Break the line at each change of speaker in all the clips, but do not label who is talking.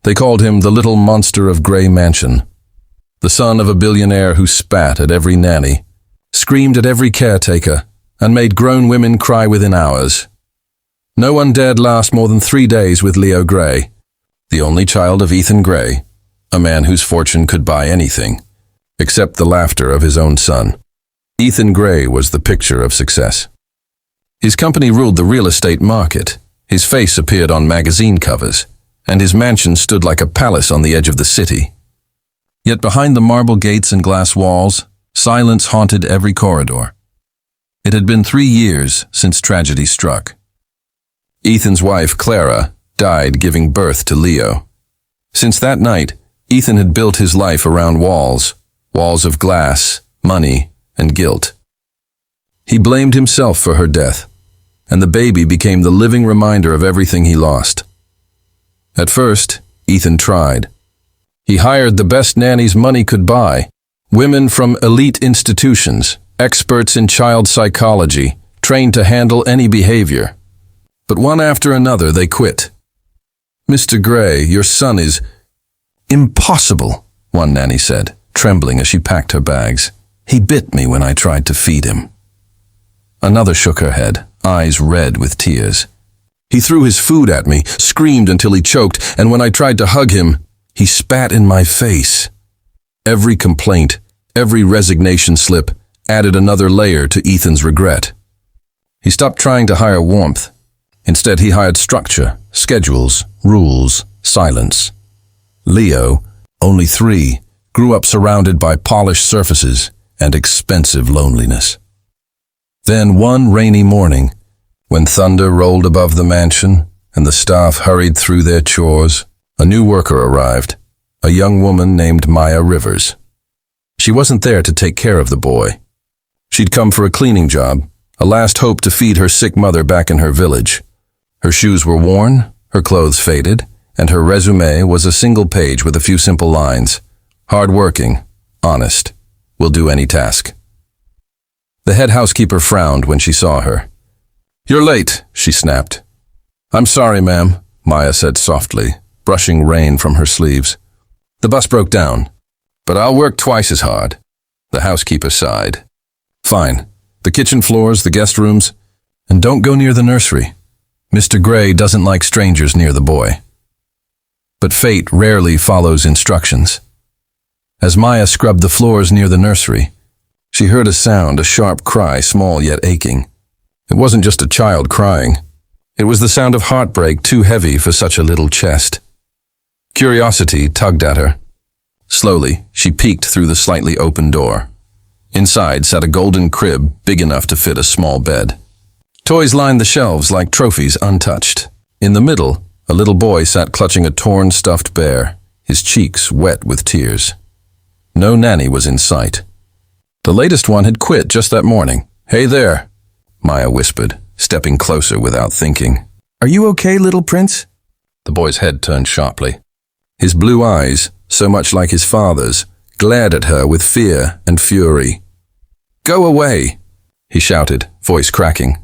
They called him the little monster of Grey Mansion, the son of a billionaire who spat at every nanny, screamed at every caretaker, and made grown women cry within hours. No one dared last more than 3 days with Leo Grey, the only child of Ethan Grey, a man whose fortune could buy anything, except the laughter of his own son. Ethan Grey was the picture of success. His company ruled the real estate market. His face appeared on magazine covers, and his mansion stood like a palace on the edge of the city. Yet behind the marble gates and glass walls, silence haunted every corridor. It had been 3 years since tragedy struck. Ethan's wife, Clara, died giving birth to Leo. Since that night, Ethan had built his life around walls of glass, money, and guilt. He blamed himself for her death, and the baby became the living reminder of everything he lost. At first, Ethan tried. He hired the best nannies money could buy, women from elite institutions, experts in child psychology, trained to handle any behavior. But one after another, they quit. "Mr. Grey, your son is impossible," one nanny said, trembling as she packed her bags. "He bit me when I tried to feed him." Another shook her head, eyes red with tears. "He threw his food at me, screamed until he choked, and when I tried to hug him, he spat in my face." Every complaint, every resignation slip added another layer to Ethan's regret. He stopped trying to hire warmth. Instead, he hired structure, schedules, rules, silence. Leo, only 3, grew up surrounded by polished surfaces and expensive loneliness. Then one rainy morning, when thunder rolled above the mansion and the staff hurried through their chores, a new worker arrived, a young woman named Maya Rivers. She wasn't there to take care of the boy. She'd come for a cleaning job, a last hope to feed her sick mother back in her village. Her shoes were worn, her clothes faded, and her resume was a single page with a few simple lines. Hard-working, honest, will do any task. The head housekeeper frowned when she saw her. "You're late," she snapped. "I'm sorry, ma'am," Maya said softly, brushing rain from her sleeves. "The bus broke down, but I'll work twice as hard." The housekeeper sighed. "Fine. The kitchen floors, the guest rooms, and don't go near the nursery. Mr. Grey doesn't like strangers near the boy." But fate rarely follows instructions. As Maya scrubbed the floors near the nursery, she heard a sound, a sharp cry, small yet aching. It wasn't just a child crying. It was the sound of heartbreak too heavy for such a little chest. Curiosity tugged at her. Slowly, she peeked through the slightly open door. Inside sat a golden crib big enough to fit a small bed. Toys lined the shelves like trophies untouched. In the middle, a little boy sat clutching a torn stuffed bear, his cheeks wet with tears. No nanny was in sight. The latest one had quit just that morning. "Hey there," Maya whispered, stepping closer without thinking. "Are you okay, little prince?" The boy's head turned sharply. His blue eyes, so much like his father's, glared at her with fear and fury. "Go away," he shouted, voice cracking.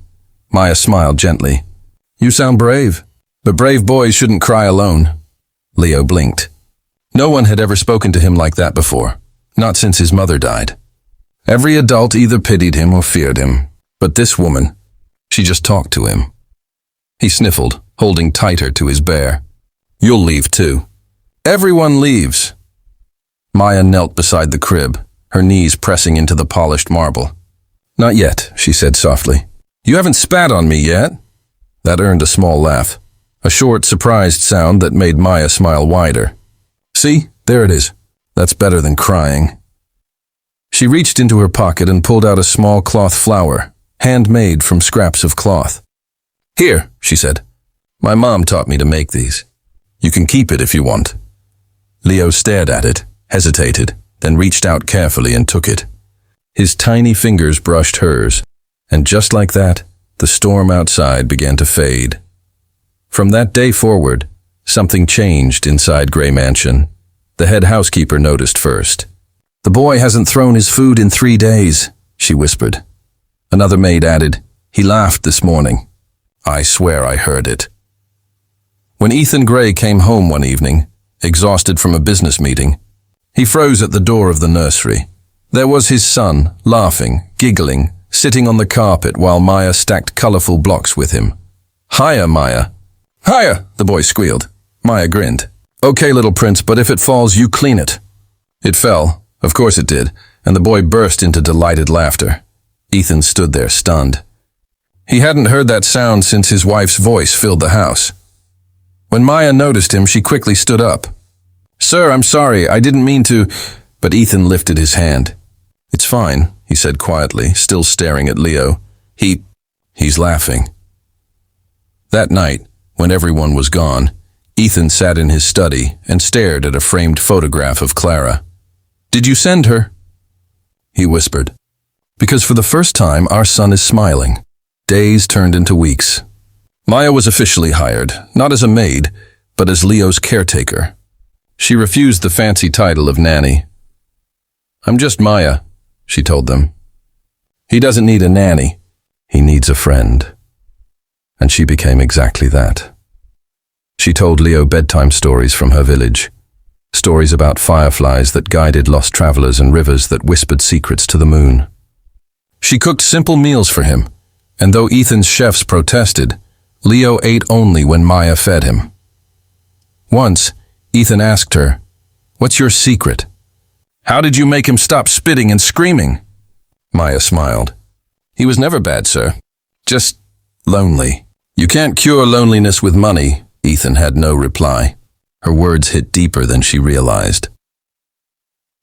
Maya smiled gently. "You sound brave, but brave boys shouldn't cry alone." Leo blinked. No one had ever spoken to him like that before, not since his mother died. Every adult either pitied him or feared him, but this woman, she just talked to him. He sniffled, holding tighter to his bear. "You'll leave too." "Everyone leaves." Maya knelt beside the crib, her knees pressing into the polished marble. "Not yet," she said softly. "You haven't spat on me yet." That earned a small laugh, a short, surprised sound that made Maya smile wider. "See, there it is. That's better than crying." She reached into her pocket and pulled out a small cloth flower, handmade from scraps of cloth. "Here," she said. "My mom taught me to make these. You can keep it if you want." Leo stared at it, hesitated, then reached out carefully and took it. His tiny fingers brushed hers, and just like that, the storm outside began to fade. From that day forward, something changed inside Grey Mansion. The head housekeeper noticed first. "The boy hasn't thrown his food in 3 days," she whispered. Another maid added, "He laughed this morning." I swear I heard it. When Ethan Grey came home one evening, exhausted from a business meeting. He froze at the door of the nursery. There was his son, laughing, giggling, sitting on the carpet while Maya stacked colorful blocks with him. "Hiya, Maya." "Hiya," the boy squealed. Maya grinned. "Okay, little prince, but if it falls, you clean it." It fell. Of course it did, and the boy burst into delighted laughter. Ethan stood there, stunned. He hadn't heard that sound since his wife's voice filled the house. When Maya noticed him, she quickly stood up. "Sir, I'm sorry, I didn't mean to—" But Ethan lifted his hand. "It's fine," he said quietly, still staring at Leo. He's laughing." That night, when everyone was gone, Ethan sat in his study and stared at a framed photograph of Clara. "Did you send her?" he whispered. "Because for the first time, our son is smiling." Days turned into weeks. Maya was officially hired, not as a maid, but as Leo's caretaker. She refused the fancy title of nanny. "I'm just Maya," she told them. "He doesn't need a nanny. He needs a friend." And she became exactly that. She told Leo bedtime stories from her village. Stories about fireflies that guided lost travelers and rivers that whispered secrets to the moon. She cooked simple meals for him, and though Ethan's chefs protested, Leo ate only when Maya fed him. Once, Ethan asked her, "What's your secret? How did you make him stop spitting and screaming?" Maya smiled. "He was never bad, sir. Just lonely." "You can't cure loneliness with money." Ethan had no reply. Her words hit deeper than she realized.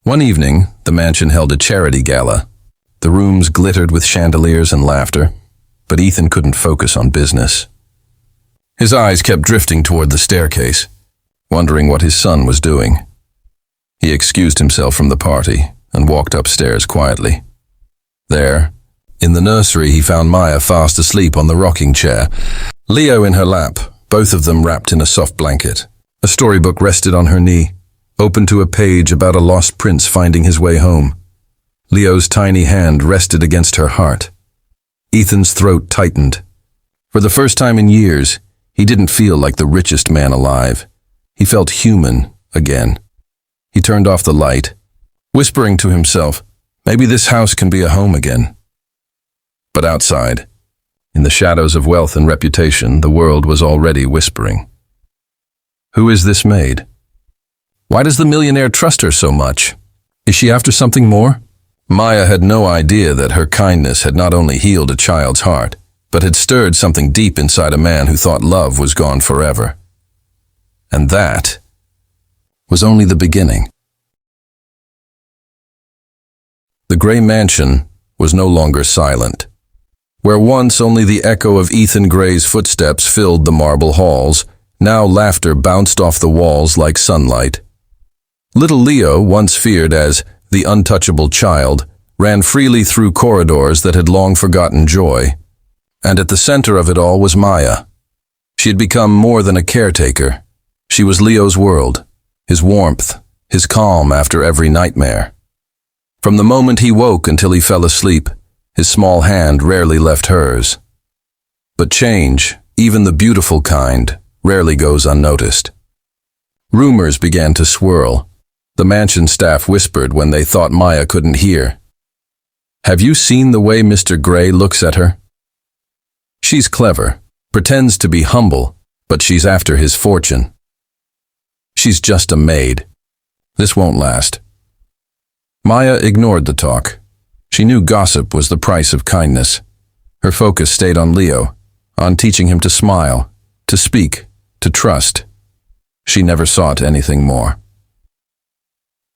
One evening, the mansion held a charity gala. The rooms glittered with chandeliers and laughter, but Ethan couldn't focus on business. His eyes kept drifting toward the staircase, wondering what his son was doing. He excused himself from the party and walked upstairs quietly. There, in the nursery, he found Maya fast asleep on the rocking chair, Leo in her lap, both of them wrapped in a soft blanket. A storybook rested on her knee, open to a page about a lost prince finding his way home. Leo's tiny hand rested against her heart. Ethan's throat tightened. For the first time in years, he didn't feel like the richest man alive. He felt human again. He turned off the light, whispering to himself, maybe this house can be a home again. But outside, in the shadows of wealth and reputation, the world was already whispering. Who is this maid? Why does the millionaire trust her so much? Is she after something more? Maya had no idea that her kindness had not only healed a child's heart, but had stirred something deep inside a man who thought love was gone forever. And that was only the beginning. The gray mansion was no longer silent. Where once only the echo of Ethan Gray's footsteps filled the marble halls, now laughter bounced off the walls like sunlight. Little Leo, once feared as the untouchable child, ran freely through corridors that had long forgotten joy. And at the center of it all was Maya. She had become more than a caretaker. She was Leo's world, his warmth, his calm after every nightmare. From the moment he woke until he fell asleep, his small hand rarely left hers. But change, even the beautiful kind, rarely goes unnoticed. Rumors began to swirl. The mansion staff whispered when they thought Maya couldn't hear. "Have you seen the way Mr. Gray looks at her? She's clever, pretends to be humble, but she's after his fortune. She's just a maid. This won't last." Maya ignored the talk. She knew gossip was the price of kindness. Her focus stayed on Leo, on teaching him to smile, to speak, to trust. She never sought anything more.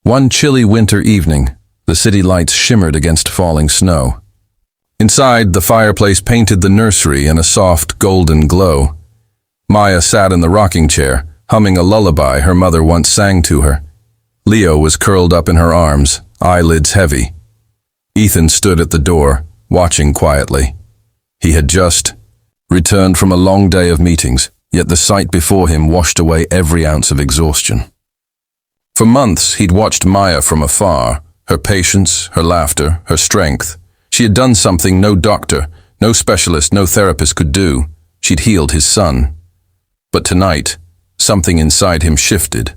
One chilly winter evening, the city lights shimmered against falling snow. Inside, the fireplace painted the nursery in a soft, golden glow. Maya sat in the rocking chair, humming a lullaby her mother once sang to her. Leo was curled up in her arms, eyelids heavy. Ethan stood at the door, watching quietly. He had just returned from a long day of meetings, yet the sight before him washed away every ounce of exhaustion. For months, he'd watched Maya from afar, her patience, her laughter, her strength. She had done something no doctor, no specialist, no therapist could do. She'd healed his son. But tonight, something inside him shifted.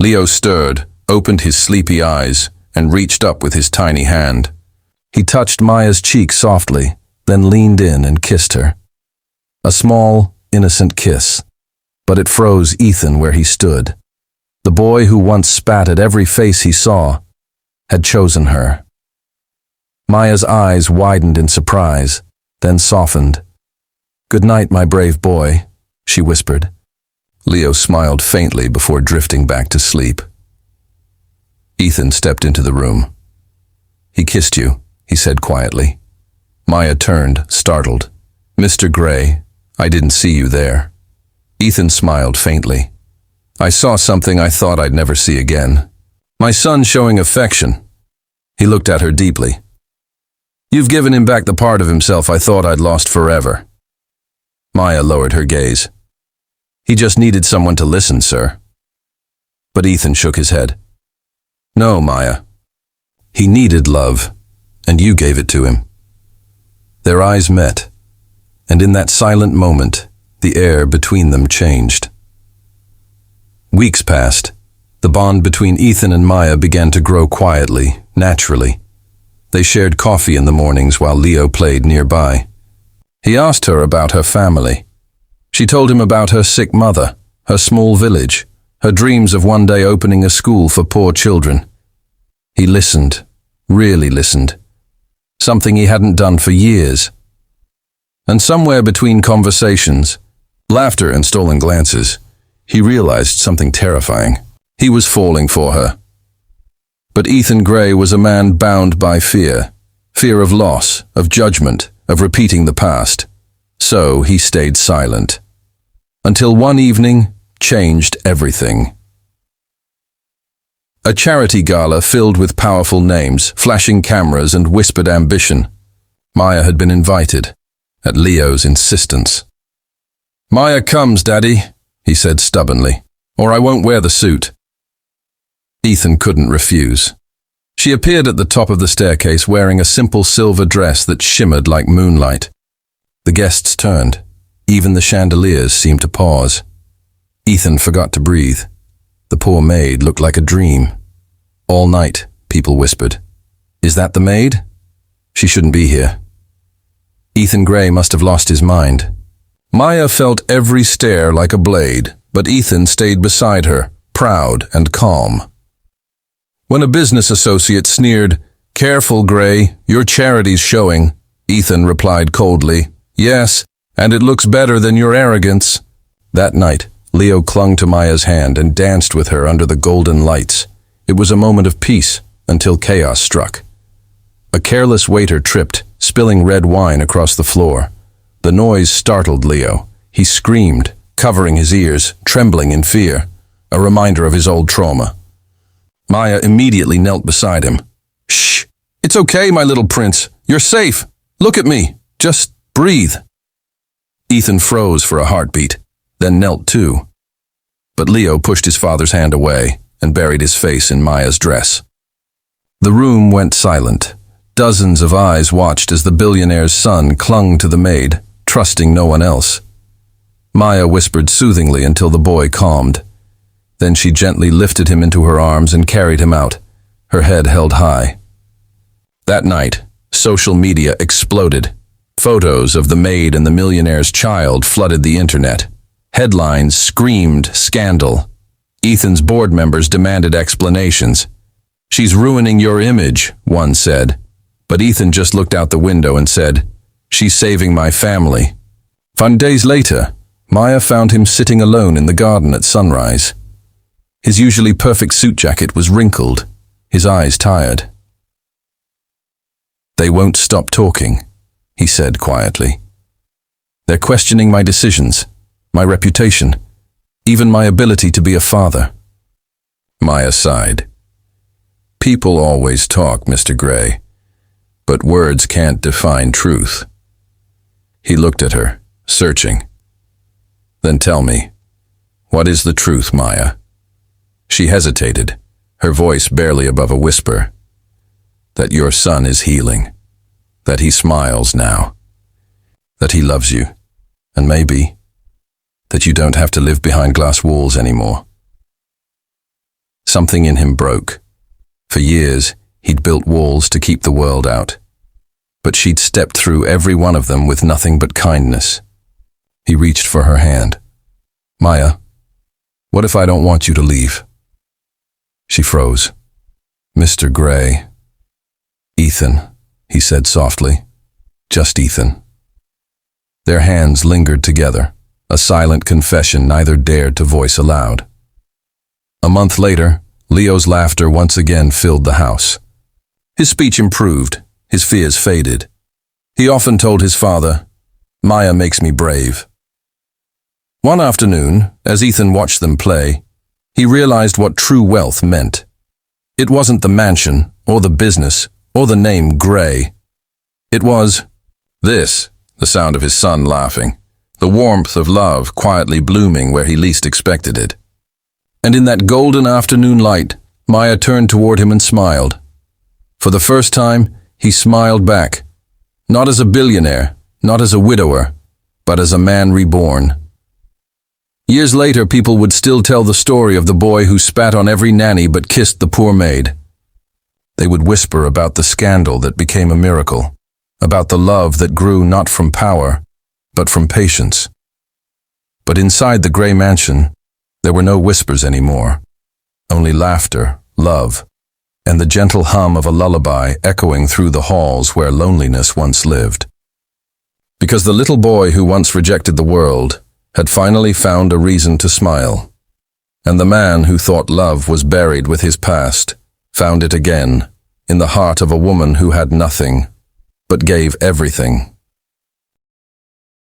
Leo stirred, opened his sleepy eyes, and reached up with his tiny hand. He touched Maya's cheek softly, then leaned in and kissed her. A small, innocent kiss, but it froze Ethan where he stood. The boy who once spat at every face he saw had chosen her. Maya's eyes widened in surprise, then softened. "Good night, my brave boy," she whispered. Leo smiled faintly before drifting back to sleep. Ethan stepped into the room. "He kissed you," he said quietly. Maya turned, startled. "Mr. Gray, I didn't see you there." Ethan smiled faintly. "I saw something I thought I'd never see again. My son showing affection." He looked at her deeply. "You've given him back the part of himself I thought I'd lost forever." Maya lowered her gaze. "He just needed someone to listen, sir." But Ethan shook his head. "No, Maya. He needed love, and you gave it to him." Their eyes met, and in that silent moment, the air between them changed. Weeks passed. The bond between Ethan and Maya began to grow quietly, naturally. They shared coffee in the mornings while Leo played nearby. He asked her about her family. She told him about her sick mother, her small village, her dreams of one day opening a school for poor children. He listened, really listened, something he hadn't done for years. And somewhere between conversations, laughter and stolen glances, he realized something terrifying. He was falling for her. But Ethan Gray was a man bound by fear of loss, of judgment, of repeating the past. So he stayed silent. Until one evening changed everything. A charity gala filled with powerful names, flashing cameras and whispered ambition. Maya had been invited, at Leo's insistence. "Maya comes, Daddy," he said stubbornly, "or I won't wear the suit." Ethan couldn't refuse. She appeared at the top of the staircase wearing a simple silver dress that shimmered like moonlight. The guests turned. Even the chandeliers seemed to pause. Ethan forgot to breathe. The poor maid looked like a dream. All night, people whispered, "Is that the maid? She shouldn't be here." Ethan Gray must have lost his mind. Maya felt every stare like a blade, but Ethan stayed beside her, proud and calm. When a business associate sneered, "Careful, Gray, your charity's showing," Ethan replied coldly, "Yes, and it looks better than your arrogance." That night, Leo clung to Maya's hand and danced with her under the golden lights. It was a moment of peace until chaos struck. A careless waiter tripped, spilling red wine across the floor. The noise startled Leo. He screamed, covering his ears, trembling in fear, a reminder of his old trauma. Maya immediately knelt beside him. "Shh! It's okay, my little prince. You're safe. Look at me. Just breathe." Ethan froze for a heartbeat, then knelt too. But Leo pushed his father's hand away and buried his face in Maya's dress. The room went silent. Dozens of eyes watched as the billionaire's son clung to the maid, trusting no one else. Maya whispered soothingly until the boy calmed. Then she gently lifted him into her arms and carried him out, her head held high. That night, social media exploded. Photos of the maid and the millionaire's child flooded the internet. Headlines screamed scandal. Ethan's board members demanded explanations. "She's ruining your image," one said. But Ethan just looked out the window and said, "She's saving my family." 5 days later, Maya found him sitting alone in the garden at sunrise. His usually perfect suit jacket was wrinkled, his eyes tired. "They won't stop talking," he said quietly. "They're questioning my decisions, my reputation, even my ability to be a father." Maya sighed. "People always talk, Mr. Gray, but words can't define truth." He looked at her, searching. "Then tell me, what is the truth, Maya?" She hesitated, her voice barely above a whisper. "That your son is healing, that he smiles now, that he loves you, and maybe that you don't have to live behind glass walls anymore." something in him broke. For years, he'd built walls to keep the world out. But she'd stepped through every one of them with nothing but kindness. He reached for her hand. "Maya, what if I don't want you to leave?" She froze. "Mr. Gray." "Ethan," he said softly. "Just Ethan." Their hands lingered together, a silent confession neither dared to voice aloud. A month later, Leo's laughter once again filled the house. His speech improved, his fears faded. He often told his father, "Maya makes me brave." One afternoon, as Ethan watched them play, he realized what true wealth meant. It wasn't the mansion, or the business, or the name Gray. It was this, the sound of his son laughing, the warmth of love quietly blooming where he least expected it. And in that golden afternoon light, Maya turned toward him and smiled. For the first time, he smiled back, not as a billionaire, not as a widower, but as a man reborn. Years later, people would still tell the story of the boy who spat on every nanny but kissed the poor maid. They would whisper about the scandal that became a miracle, about the love that grew not from power, but from patience. But inside the Gray mansion, there were no whispers anymore, only laughter, love, and the gentle hum of a lullaby echoing through the halls where loneliness once lived. Because the little boy who once rejected the world had finally found a reason to smile, and the man who thought love was buried with his past found it again in the heart of a woman who had nothing, but gave everything.